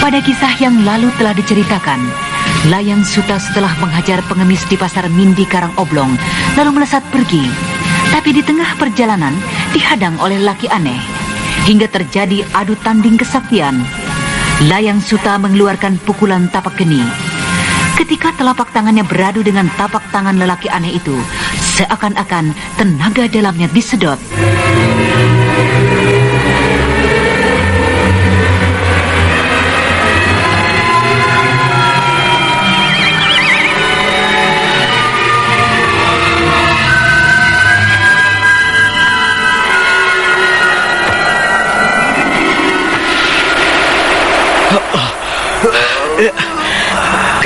Pada kisah yang lalu telah diceritakan, Layang Suta setelah menghajar pengemis di pasar Mindi Karang Oblong, lalu melesat pergi. Tapi di tengah perjalanan dihadang oleh laki aneh, hingga terjadi adu tanding kesaktian. Layang Suta mengeluarkan pukulan tapak geni. Ketika telapak tangannya beradu dengan tapak tangan lelaki aneh itu, seakan-akan tenaga dalamnya disedot.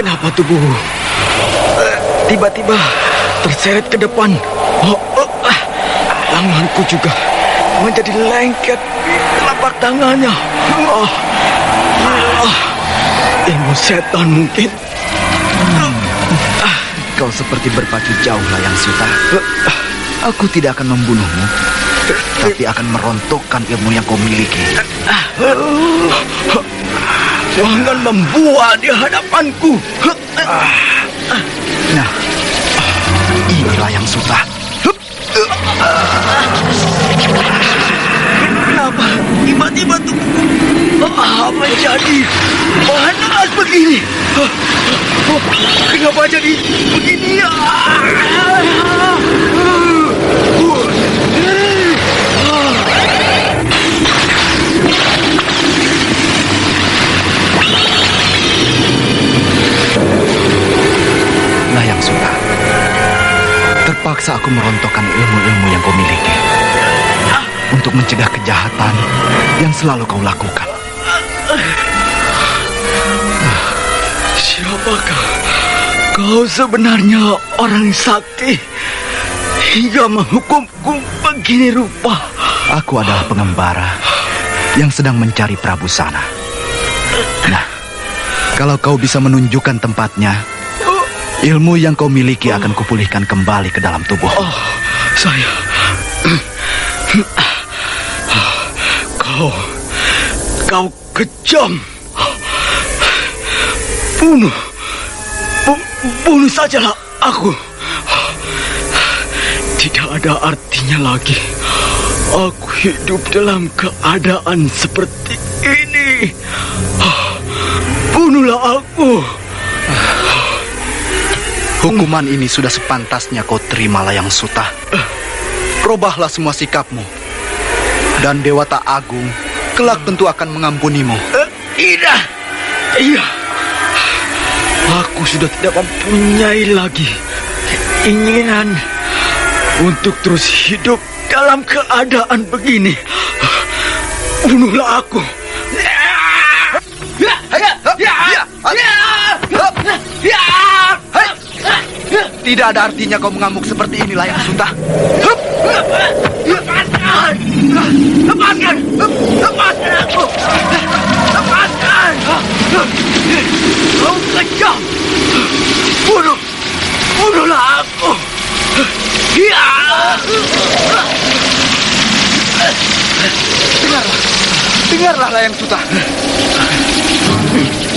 Kenapa tubuh tiba-tiba terseret ke depan? Tanganku juga menjadi lengket di telapak tangannya. Ilmu setan mungkin. Kau seperti berpacu jauh, Layang Suta. Aku tidak akan membunuhmu, tapi akan merontokkan ilmu yang kau miliki. Jangan membuat di hadapanku. Nah, ini Layang Suta. Kenapa tiba-tiba tubuhku menjadi panas begini? Kenapa jadi begini? Layang Suta, terpaksa aku merontokkan ilmu-ilmu yang kau miliki untuk mencegah kejahatan yang selalu kau lakukan. Siapakah kau sebenarnya, orang sakti, hingga menghukumku begini rupa? Aku adalah pengembara yang sedang mencari Prabu Sana. Nah, kalau kau bisa menunjukkan tempatnya, ilmu yang kau miliki akan kupulihkan kembali ke dalam tubuh. Saya... Kau kejam. Bunuh sajalah aku. Tidak ada artinya lagi aku hidup dalam keadaan seperti ini. Bunuhlah aku. Hukuman ini sudah sepantasnya kau terima, Layang Suta. Robahlah semua sikapmu, dan Dewata Agung kelak tentu akan mengampunimu. Tidak. Iya. Aku sudah tidak mempunyai lagi keinginan untuk terus hidup dalam keadaan begini. Bunuhlah aku. Tidak ada artinya kau mengamuk seperti ini, Layang Suta. Lepaskan! Lepaskan! Lepaskan aku! Lepaskan! Kau kejam! Bunuhlah aku! Dengarlah, Layang Suta.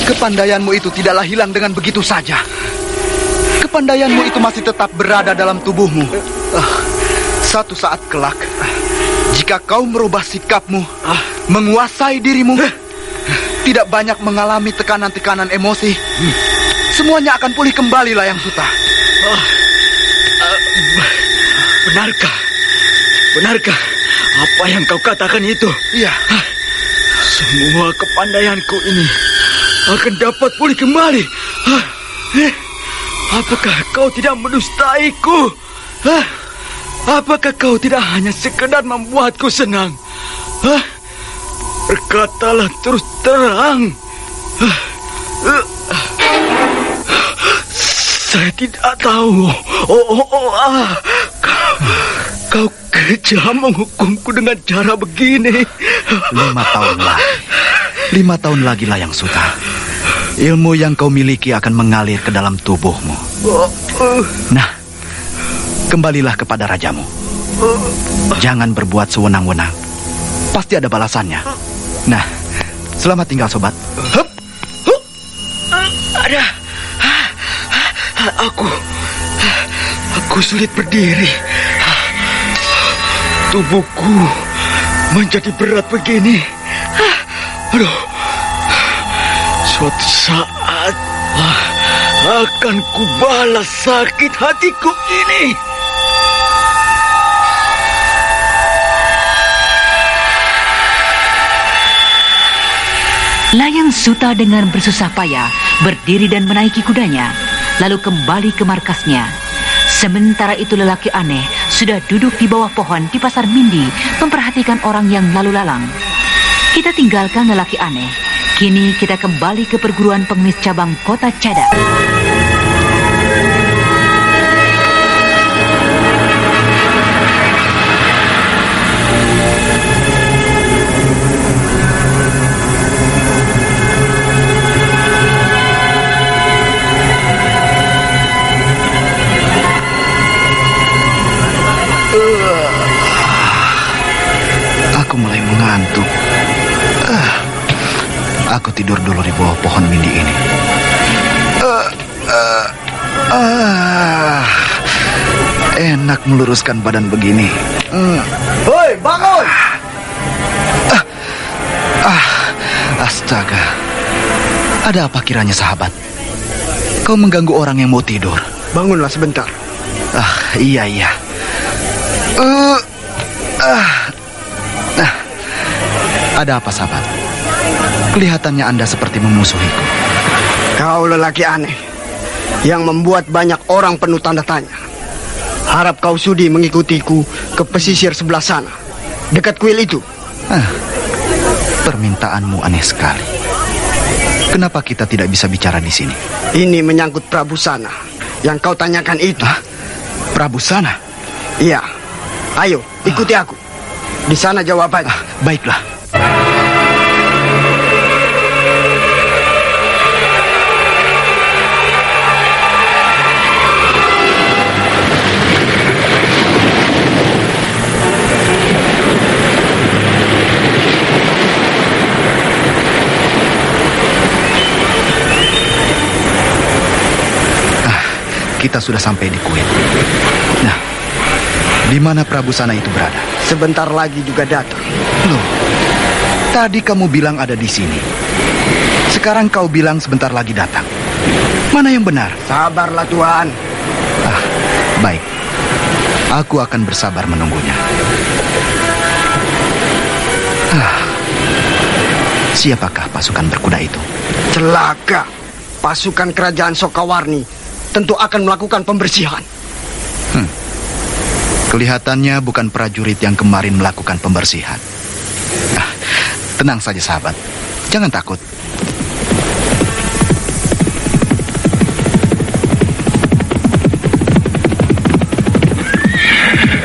Kepandaianmu itu tidaklah hilang dengan begitu saja. Kepandaianmu itu masih tetap berada dalam tubuhmu. Satu saat kelak, jika kau merubah sikapmu, menguasai dirimu, tidak banyak mengalami tekanan-tekanan emosi, semuanya akan pulih kembali, Layang Suta. Benarkah apa yang kau katakan itu? Iya. Semua kepandaianku ini akan dapat pulih kembali. Apakah kau tidak mendustaiku? Apakah kau tidak hanya sekedar membuatku senang? Berkatalah terus terang. Saya tidak tahu. Kau kejam menghukumku dengan cara begini. 5 tahun lagi. 5 tahun lagi, Layang Suta. Ilmu yang kau miliki akan mengalir ke dalam tubuhmu. Nah, kembalilah kepada rajamu. Jangan berbuat sewenang-wenang. Pasti ada balasannya. Nah, selamat tinggal, sobat. Hup. Aku sulit berdiri. Tubuhku menjadi berat begini. Aduh. Suatu saat akan kubalas sakit hatiku ini. Layang Suta dengan bersusah payah berdiri dan menaiki kudanya, lalu kembali ke markasnya. Sementara itu lelaki aneh sudah duduk di bawah pohon di pasar Mindi memperhatikan orang yang lalu lalang. Kita tinggalkan lelaki aneh. Kini kita kembali ke perguruan pengemis cabang Kota Cada. Aku mulai mengantuk. Aku tidur dulu di bawah pohon mindi ini. Enak meluruskan badan begini. Hoi, bangun! Astaga. Ada apa kiranya, sahabat? Kau mengganggu orang yang mau tidur. Bangunlah sebentar. Iya. Ada apa, sahabat? Kelihatannya Anda seperti memusuhiku. Kau lelaki aneh yang membuat banyak orang penuh tanda tanya. Harap kau sudi mengikutiku ke pesisir sebelah sana, dekat kuil itu. Permintaanmu aneh sekali. Kenapa kita tidak bisa bicara di sini? Ini menyangkut Prabu Sana yang kau tanyakan itu. Prabu Sana? Iya. Ayo, ikuti aku. Di sana jawabannya. Baiklah. Kita sudah sampai di kuil. Nah, di mana Prabu Sana itu berada? Sebentar lagi juga datang. Loh, tadi kamu bilang ada di sini. Sekarang kau bilang sebentar lagi datang. Mana yang benar? Sabarlah Tuhan. Baik. Aku akan bersabar menunggunya. Siapakah pasukan berkuda itu? Celaka. Pasukan kerajaan Sokawarni tentu akan melakukan pembersihan. Kelihatannya bukan prajurit yang kemarin melakukan pembersihan. Tenang saja, sahabat. Jangan takut.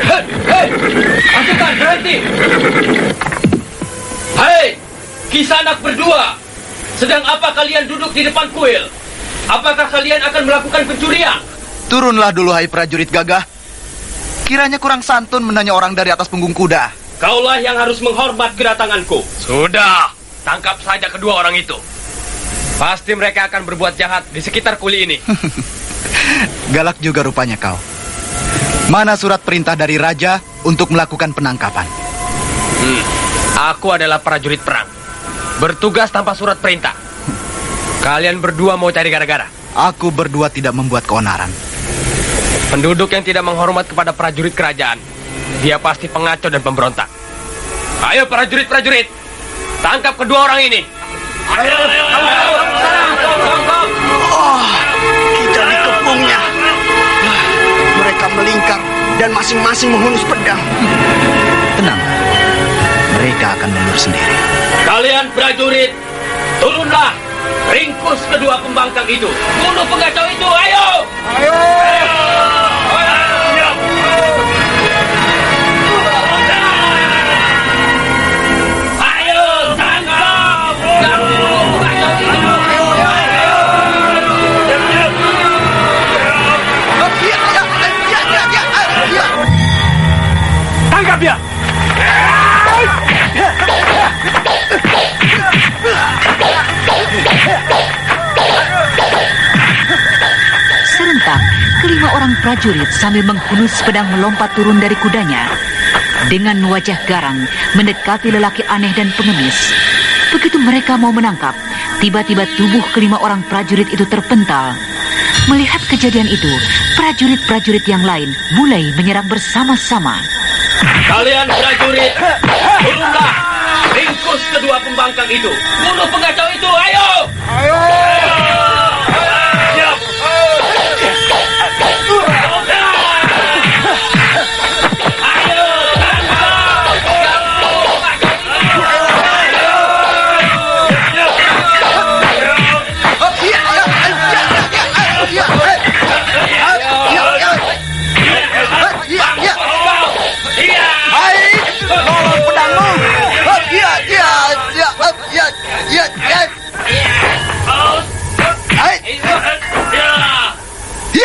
Hei! Pasukan, berhenti! Hei! Kisanak berdua! Sedang apa kalian duduk di depan kuil? Apakah kalian akan melakukan pencurian? Turunlah dulu, hai prajurit gagah. Kiranya kurang santun menanya orang dari atas punggung kuda. Kaulah yang harus menghormat kedatanganku. Sudah, tangkap saja kedua orang itu. Pasti mereka akan berbuat jahat di sekitar kuil ini. Galak juga rupanya kau. Mana surat perintah dari raja untuk melakukan penangkapan? Aku adalah prajurit perang, bertugas tanpa surat perintah. Kalian berdua mau cari gara-gara? Aku berdua tidak membuat keonaran. Penduduk yang tidak menghormat kepada prajurit kerajaan, dia pasti pengacau dan pemberontak. Ayo prajurit-prajurit, tangkap kedua orang ini. Ayo. Kita dikepungnya. Mereka melingkar dan masing-masing menghunus pedang. Tenang, mereka akan mundur sendiri. Kalian prajurit, turunlah, ringkus kedua pembangkang itu, bunuh pengacau itu. Ayo. Tangkap dia! Serentak, prajurit sambil menghunus pedang melompat turun dari kudanya. Dengan wajah garang mendekati lelaki aneh dan pengemis. Begitu mereka mau menangkap, tiba-tiba tubuh kelima orang prajurit itu terpental. Melihat kejadian itu, prajurit-prajurit yang lain mulai menyerang bersama-sama. Kalian prajurit, turunlah! Ringkus kedua pembangkang itu! Bunuh pengacau itu, ayo! Ayo!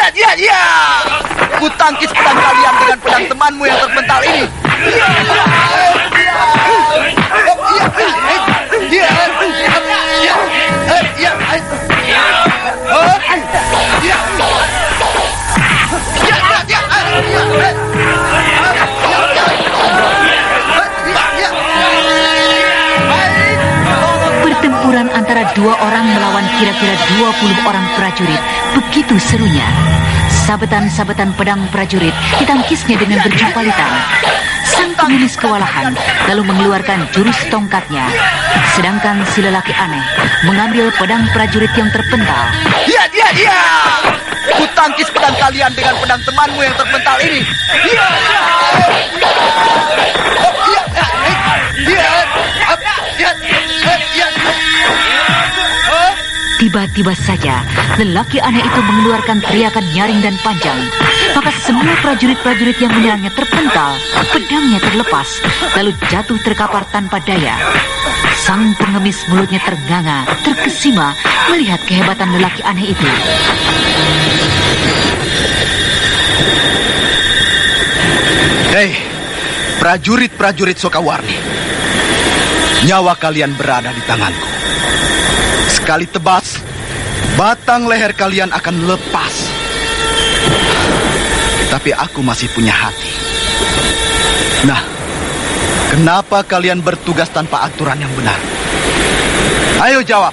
Siap! Ya! Ku tangkis pedang kalian dengan pedang temanmu yang terpental ini. Pertempuran antara dua orang melawan kira-kira 20 orang prajurit begitu serunya. Sabetan-sabetan pedang prajurit ditangkisnya dengan berjumpalitan. Sang pengemis kewalahan lalu mengeluarkan jurus tongkatnya. Sedangkan si lelaki aneh mengambil pedang prajurit yang terpental. Ya! Ku tangkis pedang kalian dengan pedang temanmu yang terpental ini. Tiba-tiba saja, lelaki aneh itu mengeluarkan teriakan nyaring dan panjang. Maka semua prajurit-prajurit yang menyerangnya terpental, pedangnya terlepas, lalu jatuh terkapar tanpa daya. Sang pengemis mulutnya ternganga, terkesima melihat kehebatan lelaki aneh itu. Hei, prajurit-prajurit Sokawarni. Nyawa kalian berada di tanganku. Sekali tebas, batang leher kalian akan lepas. Tapi aku masih punya hati. Nah, kenapa kalian bertugas tanpa aturan yang benar? Ayo jawab.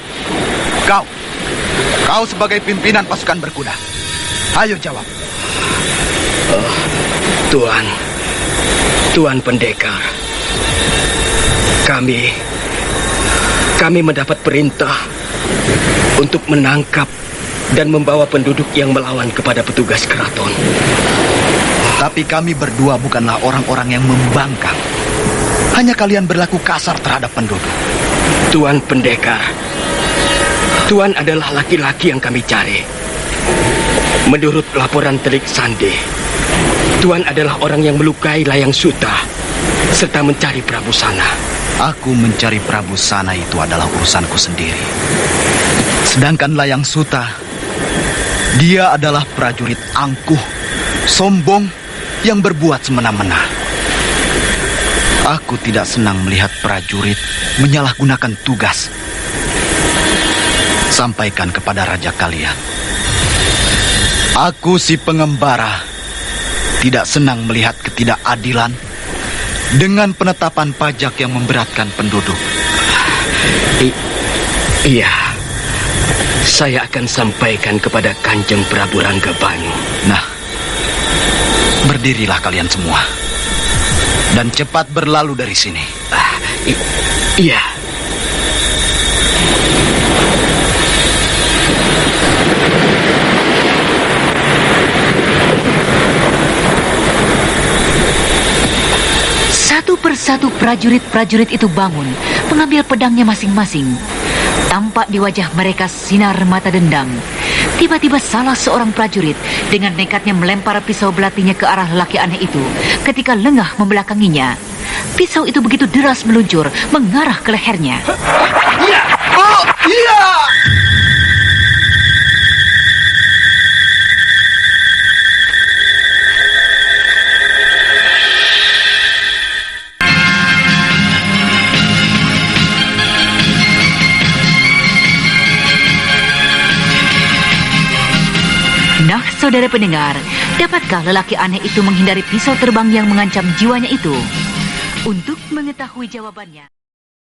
Kau sebagai pimpinan pasukan berkuda. Ayo jawab. Tuan Pendekar. Kami mendapat perintah untuk menangkap dan membawa penduduk yang melawan kepada petugas keraton. Tapi kami berdua bukanlah orang-orang yang membangkang. Hanya kalian berlaku kasar terhadap penduduk. Tuan Pendekar, Tuan adalah laki-laki yang kami cari. Menurut laporan Telik Sande, Tuan adalah orang yang melukai Layang Suta serta mencari Prabu Sana. Aku mencari Prabu Sana itu adalah urusanku sendiri. Sedangkan Layang Suta, dia adalah prajurit angkuh, sombong, yang berbuat semena-mena. Aku tidak senang melihat prajurit menyalahgunakan tugas. Sampaikan kepada raja kalian. Aku si pengembara tidak senang melihat ketidakadilan dengan penetapan pajak yang memberatkan penduduk. Iya, saya akan sampaikan kepada Kanjeng Prabu Ranggabanu. Nah, berdirilah kalian semua dan cepat berlalu dari sini. Iya. Satu persatu prajurit-prajurit itu bangun, mengambil pedangnya masing-masing. Tampak di wajah mereka sinar mata dendam. Tiba-tiba salah seorang prajurit dengan nekatnya melempar pisau belatinya ke arah lelaki aneh itu. Ketika lengah membelakanginya, pisau itu begitu deras meluncur, mengarah ke lehernya. Oh, iya! Nah, saudara pendengar, dapatkah lelaki aneh itu menghindari pisau terbang yang mengancam jiwanya itu? Untuk mengetahui jawabannya...